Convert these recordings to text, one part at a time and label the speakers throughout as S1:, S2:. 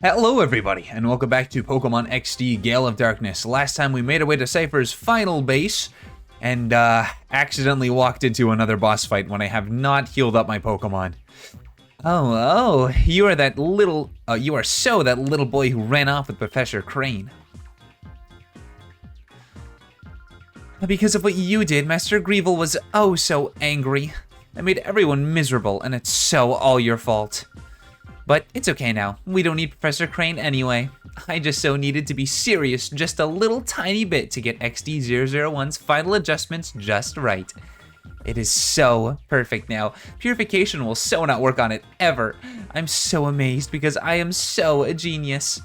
S1: Hello everybody, and welcome back to Pokemon XD Gale of Darkness. Last time we made our way to Cypher's final base, and accidentally walked into another boss fight when I have not healed up my Pokemon. Oh, you are that little, you are so that little boy who ran off with Professor Crane. Because of what you did, Master Greevil was oh so angry. That made everyone miserable, and it's so all your fault. But it's okay now. We don't need Professor Crane anyway. I just so needed to be serious just a little tiny bit to get XD001's final adjustments just right. It is so perfect now. Purification will so not work on it ever. I'm so amazed because I am so a genius.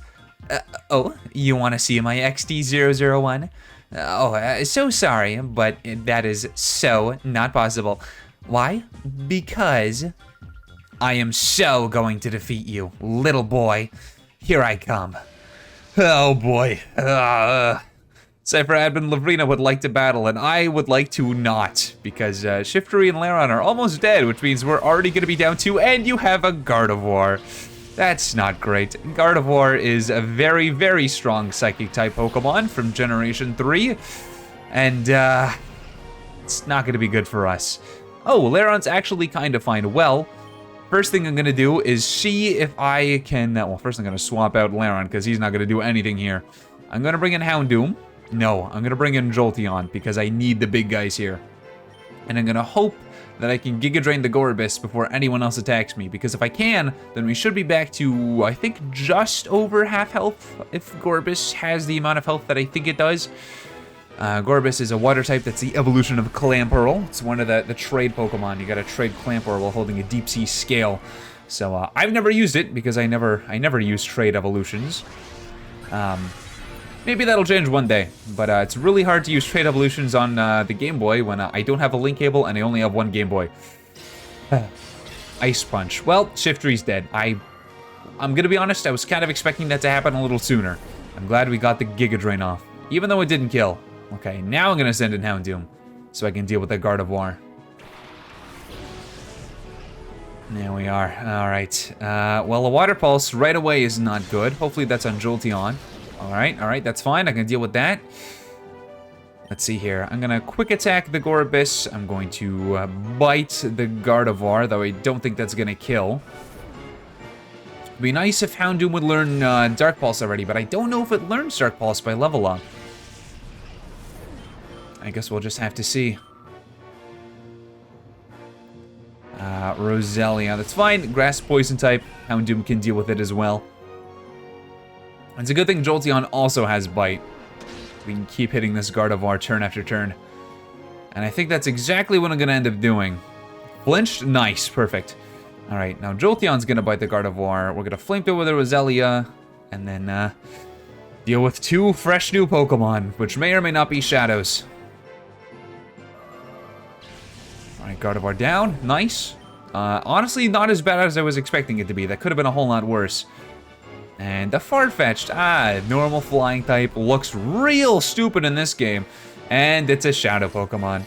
S1: Oh, you want to see my XD001? So sorry, but that is so not possible. Why? Because I am so going to defeat you, little boy. Here I come. Oh boy. Cypher Admin Lovrina would like to battle, and I would like to not, because Shiftry and Laron are almost dead, which means we're already going to be down 2, and you have a Gardevoir. That's not great. Gardevoir is a very, very strong Psychic-type Pokemon from Generation 3, and it's not going to be good for us. Oh, Laron's actually kind of fine. Well, first thing I'm going to do is see if I can... well, first I'm going to swap out Laron, because he's not going to do anything here. I'm going to bring in Houndoom. No, I'm going to bring in Jolteon, because I need the big guys here. And I'm going to hope that I can Giga Drain the Gorbis before anyone else attacks me, because if I can, then we should be back to, I think, just over half health, if Gorbis has the amount of health that I think it does. Gorbis is a water type that's the evolution of Clamperl. It's one of the trade Pokemon. You gotta trade Clamperl while holding a Deep Sea Scale. So I've never used it because I never use trade evolutions. Maybe that'll change one day, but it's really hard to use trade evolutions on the Game Boy when I don't have a link cable and I only have one Game Boy. Ice Punch. Well, Shiftry's dead. I'm gonna be honest, I was kind of expecting that to happen a little sooner. I'm glad we got the Giga Drain off, even though it didn't kill. Okay, now I'm gonna send in Houndoom so I can deal with the Gardevoir. There we are. All right. Well, a Water Pulse right away is not good. Hopefully that's on Jolteon. All right, that's fine. I can deal with that. Let's see here. I'm gonna quick attack the Gorbis. I'm going to bite the Gardevoir, though I don't think that's gonna kill. It'd be nice if Houndoom would learn Dark Pulse already, but I don't know if it learns Dark Pulse by level up. I guess we'll just have to see. Roselia, that's fine. Grass Poison type. Houndoom can deal with it as well. It's a good thing Jolteon also has Bite. We can keep hitting this Gardevoir turn after turn. And I think that's exactly what I'm going to end up doing. Flinched? Nice. Perfect. Alright, now Jolteon's going to bite the Gardevoir. We're going to Flamethrower with a Roselia. And then deal with 2 fresh new Pokemon, which may or may not be Shadows. Alright, Gardevoir down. Nice. Honestly, not as bad as I was expecting it to be. That could have been a whole lot worse. And the Farfetch'd, normal flying type, looks real stupid in this game. And it's a Shadow Pokemon.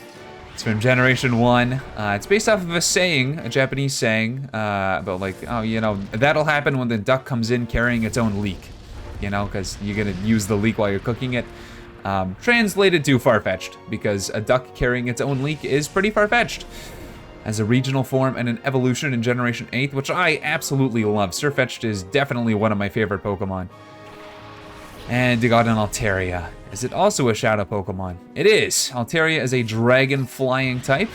S1: It's from Generation 1. It's based off of a saying, a Japanese saying, about like, oh, you know, that'll happen when the duck comes in carrying its own leek. You know, because you're gonna use the leek while you're cooking it. Translated to Farfetch'd, because a duck carrying its own leek is pretty far-fetched. As a regional form and an evolution in Generation 8, which I absolutely love. Sirfetch'd is definitely one of my favorite Pokemon. And you got an Altaria. Is it also a Shadow Pokemon? It is! Altaria is a dragon flying type.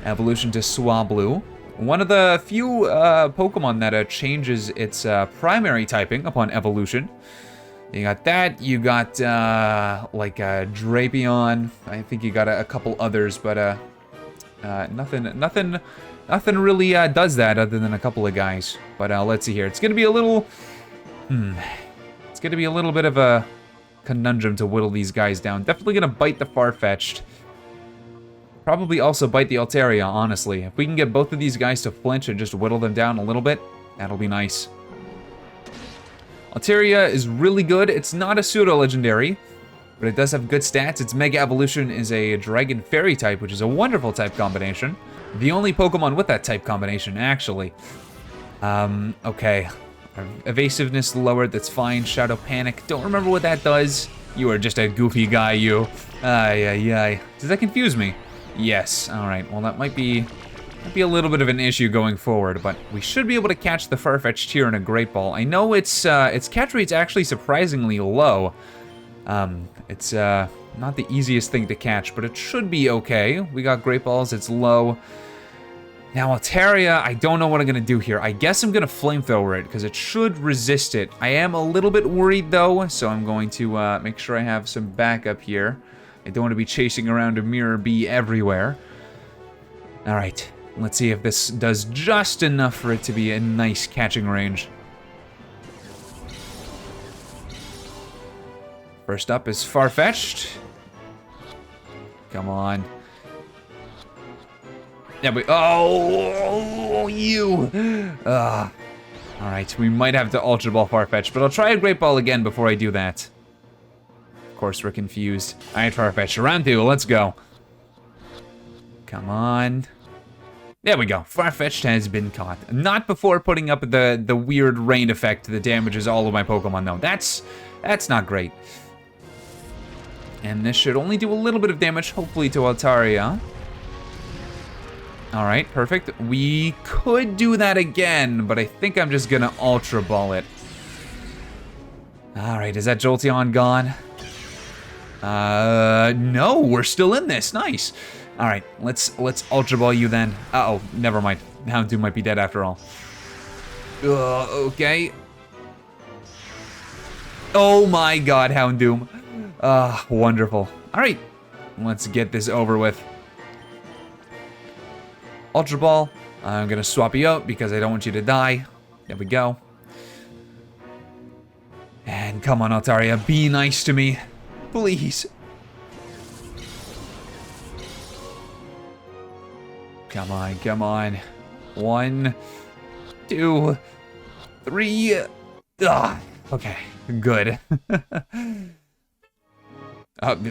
S1: Evolution to Swablu. One of the few Pokemon that changes its primary typing upon evolution. You got that, you got like a Drapion. I think you got a couple others, but nothing really does that other than a couple of guys. But let's see here. It's gonna be a little, it's gonna be a little bit of a conundrum to whittle these guys down. Definitely gonna bite the Farfetch'd. Probably also bite the Altaria, honestly. If we can get both of these guys to flinch and just whittle them down a little bit, that'll be nice. Altaria is really good. It's not a pseudo-legendary, but it does have good stats. Its Mega Evolution is a Dragon Fairy type, which is a wonderful type combination. The only Pokemon with that type combination, actually. Okay. Our evasiveness lowered, that's fine. Shadow Panic, don't remember what that does. You are just a goofy guy, you. Ay, ay, ay. Does that confuse me? Yes, all right, well that might be a little bit of an issue going forward, but we should be able to catch the Farfetch'd here in a Great Ball. I know its catch rate's actually surprisingly low. It's not the easiest thing to catch, but it should be okay. We got Great Balls, it's low. Now Altaria, I don't know what I'm gonna do here. I guess I'm gonna Flamethrower it, because it should resist it. I am a little bit worried though, so I'm going to make sure I have some backup here. I don't want to be chasing around a Mirror Bee everywhere. Alright, let's see if this does just enough for it to be a nice catching range. First up is Farfetch'd. Come on. Yeah, but oh, you. Alright, we might have to Ultra Ball Farfetch'd, but I'll try a Great Ball again before I do that. Of course, we're confused. Alright, Farfetch'd, round 2, let's go. Come on. There we go. Farfetch'd has been caught. Not before putting up the weird rain effect that damages all of my Pokemon, though. That's not great. And this should only do a little bit of damage, hopefully, to Altaria. Alright, perfect. We could do that again, but I think I'm just gonna Ultra Ball it. Alright, is that Jolteon gone? No, we're still in this. Nice. Alright, let's Ultra Ball you then. Uh-oh, never mind. Houndoom might be dead after all. Okay. Oh my god, Houndoom. Wonderful. Alright, let's get this over with. Ultra Ball. I'm gonna swap you out because I don't want you to die. There we go. And come on, Altaria, be nice to me. Please. Come on, come on. 1, 2, 3. Okay, good.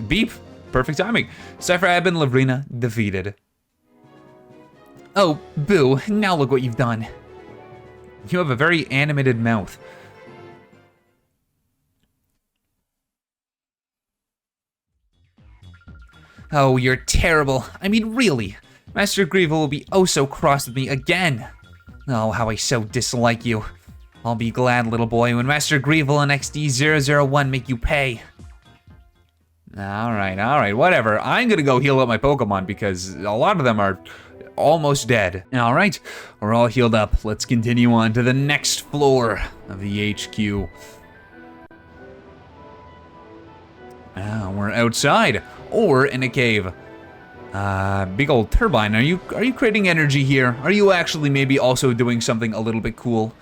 S1: Beep. Perfect timing. Cypher Ab and Lovrina defeated. Oh, boo, now look what you've done. You have a very animated mouth. Oh, you're terrible. I mean, really. Master Greevil will be oh so cross with me again. Oh, how I so dislike you. I'll be glad, little boy, when Master Greevil and XD001 make you pay. Alright, whatever. I'm gonna go heal up my Pokemon because a lot of them are almost dead. Alright, we're all healed up. Let's continue on to the next floor of the HQ. We're outside, or in a cave. Big old turbine, are you creating energy here? Are you actually maybe also doing something a little bit cool?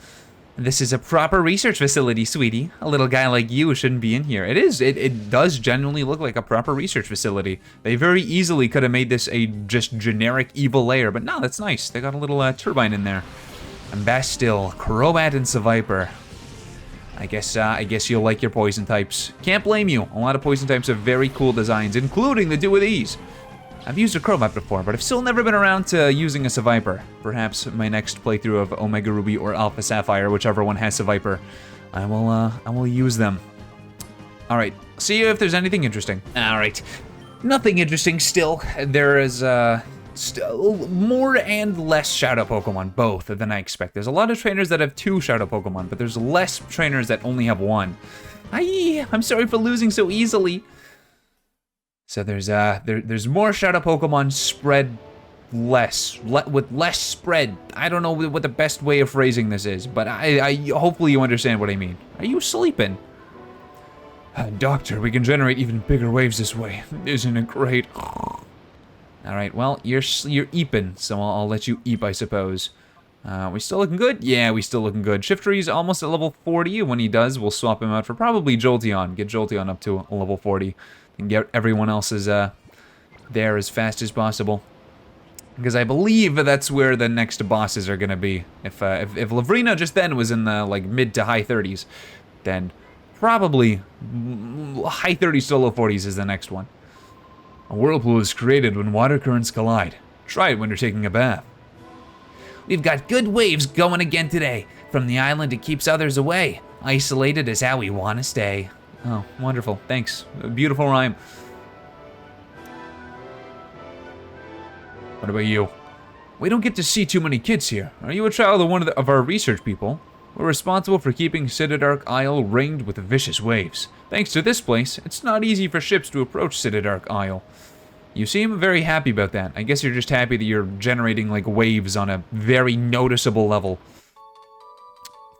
S1: This is a proper research facility, sweetie. A little guy like you shouldn't be in here. It is. It does genuinely look like a proper research facility. They very easily could have made this a just generic evil lair, but no, that's nice. They got a little turbine in there. And Bastille, Crobat, and Seviper. I guess you'll like your poison types. Can't blame you. A lot of poison types have very cool designs, including the two of these. I've used a Crobat before, but I've still never been around to using a Seviper. Perhaps my next playthrough of Omega Ruby or Alpha Sapphire, whichever one has Seviper, I will use them. All right, see if there's anything interesting. All right, nothing interesting still. There is still more and less Shadow Pokemon, both, than I expect. There's a lot of trainers that have 2 Shadow Pokemon, but there's less trainers that only have 1. I'm sorry for losing so easily. So there's more Shadow Pokemon spread less, with less spread. I don't know what the best way of phrasing this is, but I hopefully you understand what I mean. Are you sleeping? Doctor, we can generate even bigger waves this way. Isn't it great? All right, well, you're eeping, so I'll let you eep, I suppose. We still looking good? Yeah, we still looking good. Shiftery's almost at level 40. When he does, we'll swap him out for probably Jolteon. Get Jolteon up to a level 40. And get everyone else's there as fast as possible. Because I believe that's where the next bosses are gonna be. If Lovrina just then was in the like mid to high 30s, then probably high 30s to low 40s is the next one. A whirlpool is created when water currents collide. Try it when you're taking a bath. We've got good waves going again today. From the island, it keeps others away. Isolated is how we want to stay. Oh, wonderful. Thanks. A beautiful rhyme. What about you? We don't get to see too many kids here. Are you a child of one of our research people? We're responsible for keeping Citadark Isle ringed with vicious waves. Thanks to this place, it's not easy for ships to approach Citadark Isle. You seem very happy about that. I guess you're just happy that you're generating, like, waves on a very noticeable level.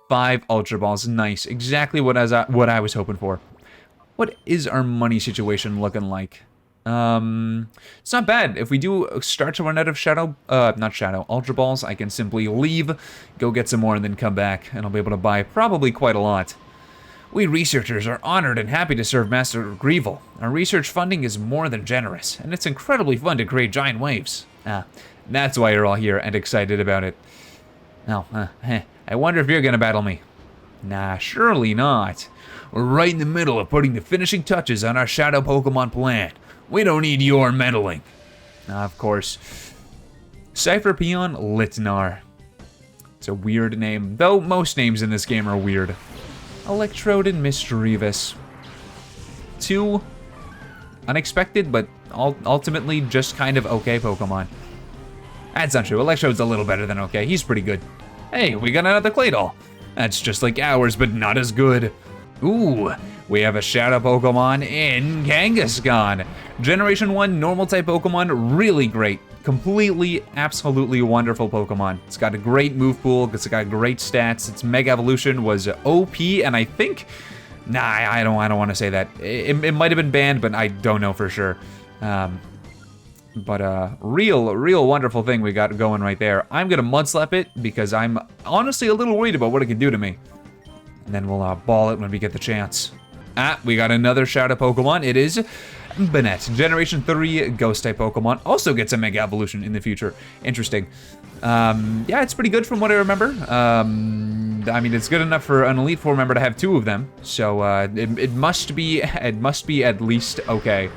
S1: 5 Ultra Balls. Nice. Exactly what I was hoping for. What is our money situation looking like? It's not bad. If we do start to run out of Ultra Balls, I can simply leave, go get some more, and then come back, and I'll be able to buy probably quite a lot. We researchers are honored and happy to serve Master Greevil. Our research funding is more than generous, and it's incredibly fun to create giant waves. That's why you're all here and excited about it. Now, I wonder if you're gonna battle me. Nah, surely not. We're right in the middle of putting the finishing touches on our Shadow Pokemon plan. We don't need your meddling. Of course. Cypher Peon Litnar. It's a weird name, though most names in this game are weird. Electrode and Mischievous. 2 unexpected, but ultimately just kind of okay Pokemon. That's not true. Electrode's a little better than okay. He's pretty good. Hey, we got another Claydol. That's just like ours, but not as good. Ooh, we have a Shadow Pokemon in Kangaskhan. Generation 1 Normal-type Pokemon, really great. Completely, absolutely wonderful Pokemon. It's got a great move pool, it's got great stats. Its Mega Evolution was OP, and I think... Nah, I don't want to say that. It might have been banned, but I don't know for sure. But real wonderful thing we got going right there. I'm gonna Mud Slap it, because I'm honestly a little worried about what it can do to me. And then we'll ball it when we get the chance. We got another Shadow Pokemon. It is Banette. Generation 3 Ghost-type Pokemon. Also gets a Mega Evolution in the future. Interesting. Yeah, it's pretty good from what I remember. I mean, it's good enough for an Elite Four member to have 2 of them. So, it must be at least okay.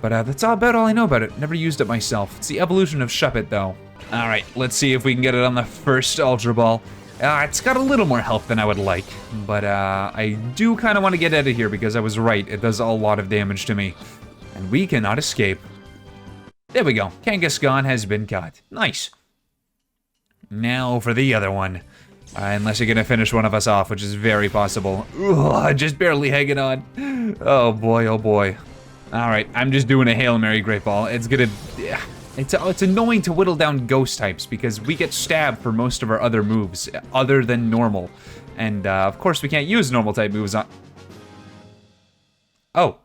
S1: But that's about all I know about it. Never used it myself. It's the evolution of Shuppet, though. Alright, let's see if we can get it on the first Ultra Ball. It's got a little more health than I would like, but I do kind of want to get out of here because I was right. It does a lot of damage to me, and we cannot escape. There we go. Kangaskhan has been caught. Nice. Now for the other one. Unless you're going to finish one of us off, which is very possible. Ugh, just barely hanging on. Oh boy, oh boy. Alright, I'm just doing a Hail Mary Great Ball. It's gonna... It's annoying to whittle down ghost types because we get stabbed for most of our other moves, other than normal. And, of course, we can't use normal type moves on... Oh.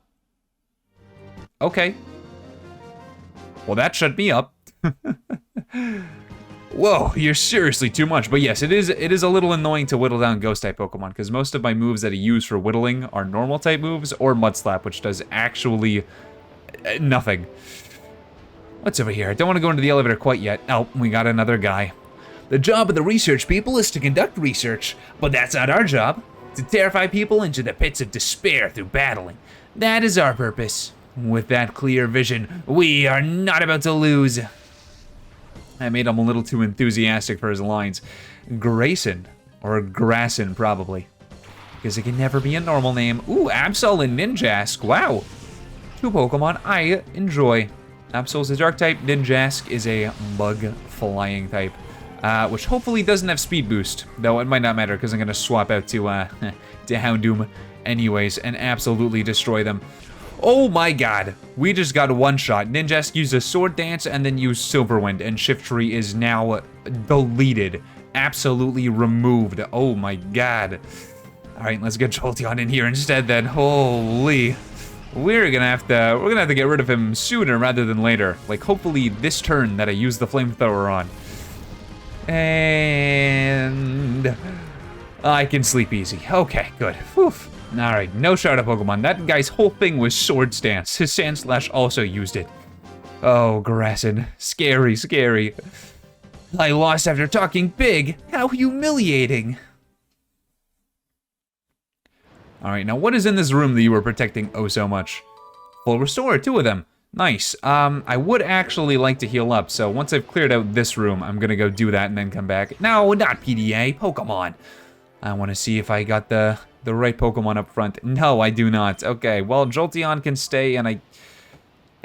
S1: Okay. Well, that shut me up. Whoa, you're seriously too much. But yes, it is a little annoying to whittle down ghost type Pokemon because most of my moves that I use for whittling are normal type moves or Mud Slap, which does actually nothing. What's over here? I don't want to go into the elevator quite yet. Oh, we got another guy. The job of the research people is to conduct research, but that's not our job. To terrify people into the pits of despair through battling. That is our purpose. With that clear vision, we are not about to lose. I made him a little too enthusiastic for his lines. Grayson, or Grasson probably, because it can never be a normal name. Ooh, Absol and Ninjask, wow. 2 Pokemon I enjoy. Absol's a dark type, Ninjask is a bug flying type, which hopefully doesn't have speed boost, though it might not matter because I'm gonna swap out to Houndoom anyways and absolutely destroy them. Oh my god, we just got a one-shot. Ninjask used a Sword Dance and then used Silverwind, and Shiftry is now deleted. Absolutely removed. Oh my god. Alright, let's get Jolteon in here instead then. Holy. We're gonna have to get rid of him sooner rather than later. Like, hopefully this turn that I use the Flamethrower on. And... I can sleep easy. Okay, good. Whew. Alright, no Shadow Pokemon. That guy's whole thing was Sword Stance. His Sandslash also used it. Oh, Grasson. Scary, scary. I lost after talking big. How humiliating. Alright, now what is in this room that you were protecting oh so much? Full Restore, 2 of them. Nice. I would actually like to heal up, so once I've cleared out this room, I'm gonna go do that and then come back. No, not PDA, Pokemon. I want to see if I got the right Pokemon up front. No, I do not. Okay, well, Jolteon can stay, and I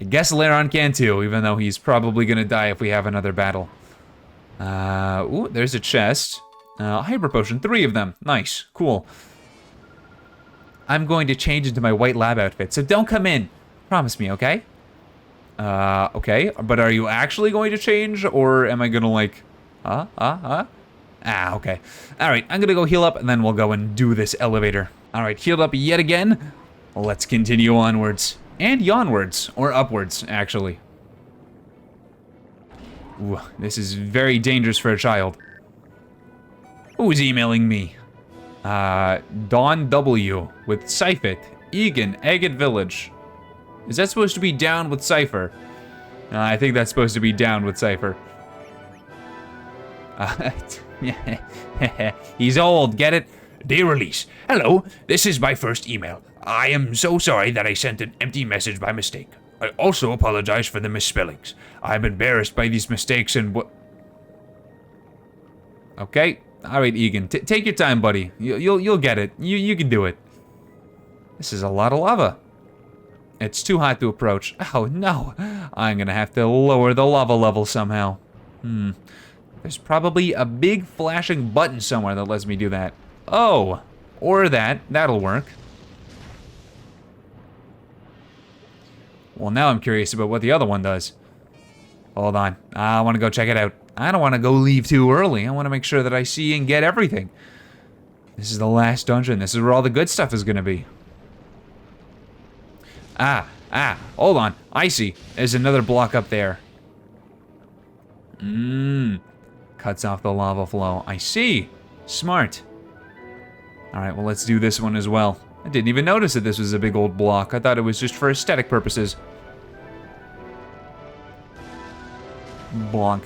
S1: guess Lairon can too, even though he's probably gonna die if we have another battle. Ooh, there's a chest. Hyper Potion, 3 of them. Nice, cool. I'm going to change into my white lab outfit, so don't come in. Promise me, okay? Okay, but are you actually going to change, or am I gonna like, Ah, okay. Alright, I'm gonna go heal up, and then we'll go and do this elevator. Alright, healed up yet again. Let's continue onwards. And yawnwards, or upwards, actually. Ooh, this is very dangerous for a child. Who's emailing me? Dawn W with Syphit, Egan, Agate Village. Is that supposed to be down with Cypher? I think that's supposed to be down with Cypher. He's old, get it?
S2: Dear Elise, hello, this is my first email. I am so sorry that I sent an empty message by mistake. I also apologize for the misspellings. I'm embarrassed by these mistakes and what...
S1: Okay, alright Egan, take your time, buddy. You'll get it. You can do it. This is a lot of lava. It's too hot to approach. Oh no, I'm gonna have to lower the lava level somehow. There's probably a big flashing button somewhere that lets me do that. Oh, or that'll work. Well, now I'm curious about what the other one does. Hold on, I wanna go check it out. I don't wanna go leave too early. I wanna make sure that I see and get everything. This is the last dungeon. This is where all the good stuff is gonna be. Hold on. I see. There's another block up there. Cuts off the lava flow. I see. Smart. Alright, well, let's do this one as well. I didn't even notice that this was a big old block. I thought it was just for aesthetic purposes. Bonk.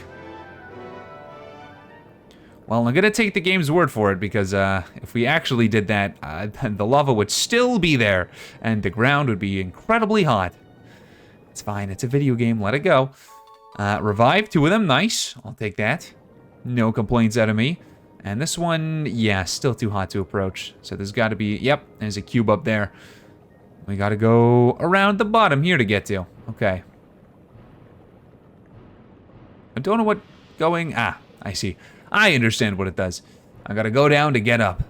S1: Well, I'm gonna take the game's word for it because if we actually did that, then the lava would still be there and the ground would be incredibly hot. It's fine, it's a video game, let it go. Revive, 2 of them, nice. I'll take that. No complaints out of me. And this one, yeah, still too hot to approach. So there's gotta be, yep, there's a cube up there. We gotta go around the bottom here to get to. Okay. I don't know what going, I see. I understand what it does. I gotta go down to get up.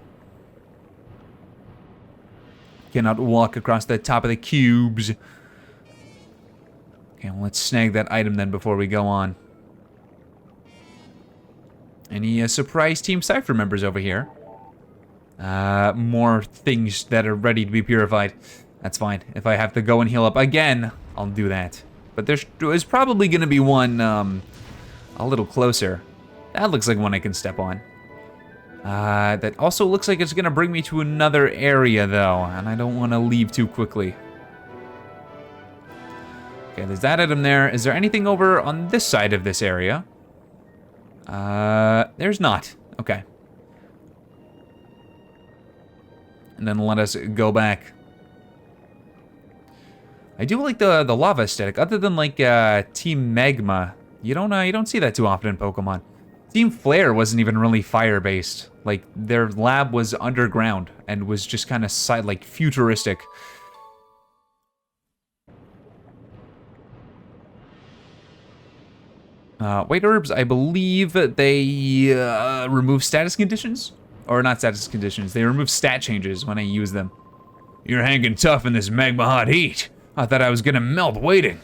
S1: Cannot walk across the top of the cubes. Okay, well, let's snag that item then before we go on. Any surprise Team Cypher members over here? More things that are ready to be purified. That's fine. If I have to go and heal up again, I'll do that. But there's probably gonna be one a little closer. That looks like one I can step on. That also looks like it's gonna bring me to another area though, and I don't wanna leave too quickly. Okay, there's that item there. Is there anything over on this side of this area? There's not. Okay. And then let us go back. I do like the lava aesthetic, other than like Team Magma. You don't see that too often in Pokemon. Team Flare wasn't even really fire-based. Like, their lab was underground and was just kind of like futuristic. White herbs, I believe they remove status conditions? Or not status conditions, they remove stat changes when I use them.
S2: You're hanging tough in this magma hot heat. I thought I was gonna melt waiting.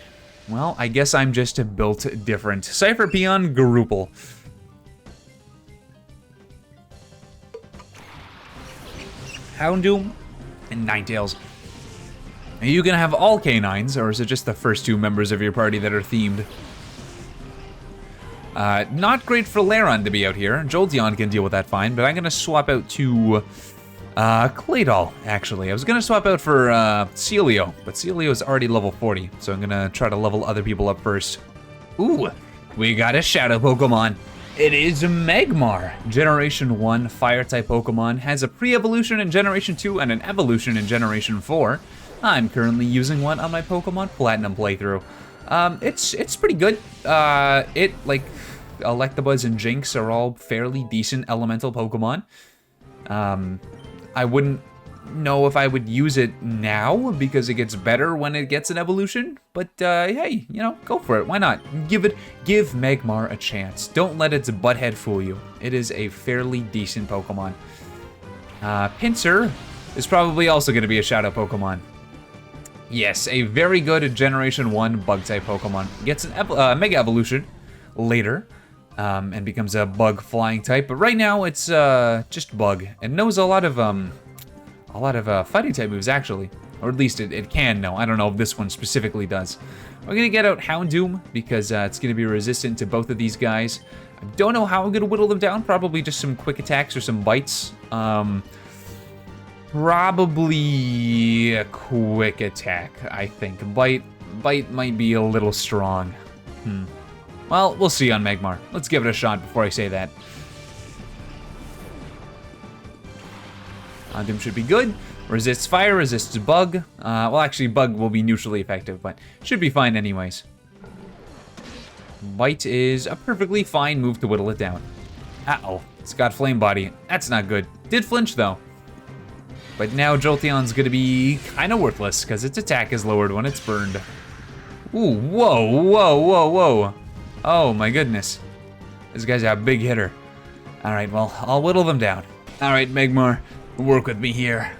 S1: Well, I guess I'm just built different. Cypher Peon Garoople. Houndoom and Ninetales. Are you gonna have all canines, or is it just the first 2 members of your party that are themed? Not great for Lairon to be out here. Jolteon can deal with that fine, but I'm gonna swap out to Claydol, actually. I was gonna swap out for Celio, but Celio's already level 40, so I'm gonna try to level other people up first. Ooh, we got a Shadow Pokemon. It is Magmar. Generation 1 Fire-type Pokemon, has a pre-evolution in Generation 2 and an evolution in Generation 4. I'm currently using one on my Pokemon Platinum playthrough. It's pretty good. Like, Electabuzz and Jinx are all fairly decent elemental Pokemon. I wouldn't know if I would use it now because it gets better when it gets an evolution, but hey, you know, go for it. Why not? Give Magmar a chance. Don't let its butthead fool you. It is a fairly decent Pokemon. Pinsir is probably also going to be a Shadow Pokemon. Yes, a very good Generation 1 Bug-type Pokemon. Gets an Mega Evolution later, and becomes a Bug Flying type, but right now it's just Bug, and knows a lot of fighting type moves actually, or at least it can know. I don't know if this one specifically does. We're gonna get out Houndoom because it's gonna be resistant to both of these guys. I don't know how I'm gonna whittle them down. Probably just some quick attacks or some bites. Probably a quick attack, I think. Bite might be a little strong. Well, we'll see on Magmar. Let's give it a shot before I say that. Houndoom should be good. Resists fire, resists bug. Well, actually, bug will be neutrally effective, but should be fine anyways. Bite is a perfectly fine move to whittle it down. Uh-oh, it's got flame body. That's not good. Did flinch, though. But now Jolteon's gonna be kind of worthless, because its attack is lowered when it's burned. Ooh, whoa. Oh, my goodness. This guy's a big hitter. All right, well, I'll whittle them down. All right, Magmar. Work with me here.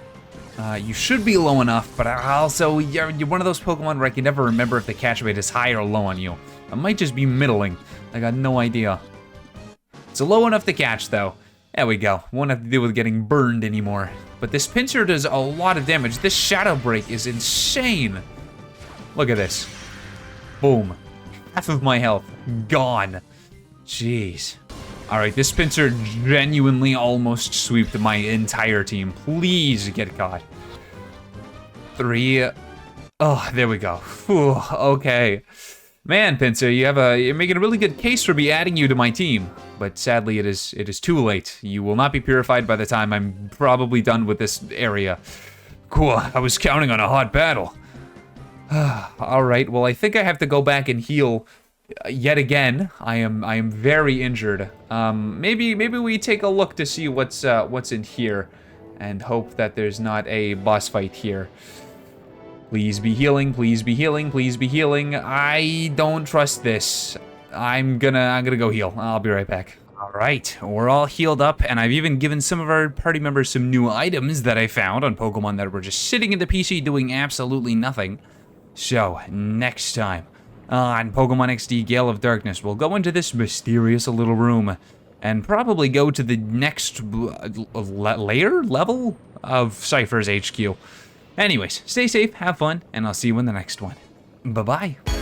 S1: You should be low enough, but also you're one of those Pokemon where I can never remember if the catch rate is high or low on you. I might just be middling. I got no idea. It's low enough to catch, though. There we go. Won't have to deal with getting burned anymore. But this Pinsir does a lot of damage. This Shadow Break is insane. Look at this. Boom. Half of my health gone. Jeez. All right, this Pinsir genuinely almost sweeped my entire team. Please get caught. 3. Oh, there we go. Whew, okay. Man, Pinsir, you're making a really good case for me adding you to my team. But sadly, it is too late. You will not be purified by the time I'm probably done with this area. Cool, I was counting on a hot battle. All right, well, I think I have to go back and heal yet again. I am very injured. Maybe we take a look to see what's in here, and hope that there's not a boss fight here. Please be healing. Please be healing. Please be healing. I don't trust this. I'm gonna go heal. I'll be right back. All right, we're all healed up, and I've even given some of our party members some new items that I found on Pokemon that were just sitting in the PC doing absolutely nothing. So next time on Pokemon XD Gale of Darkness, we'll go into this mysterious little room and probably go to the next level of Cypher's HQ. Anyways, stay safe, have fun, and I'll see you in the next one. Bye-bye.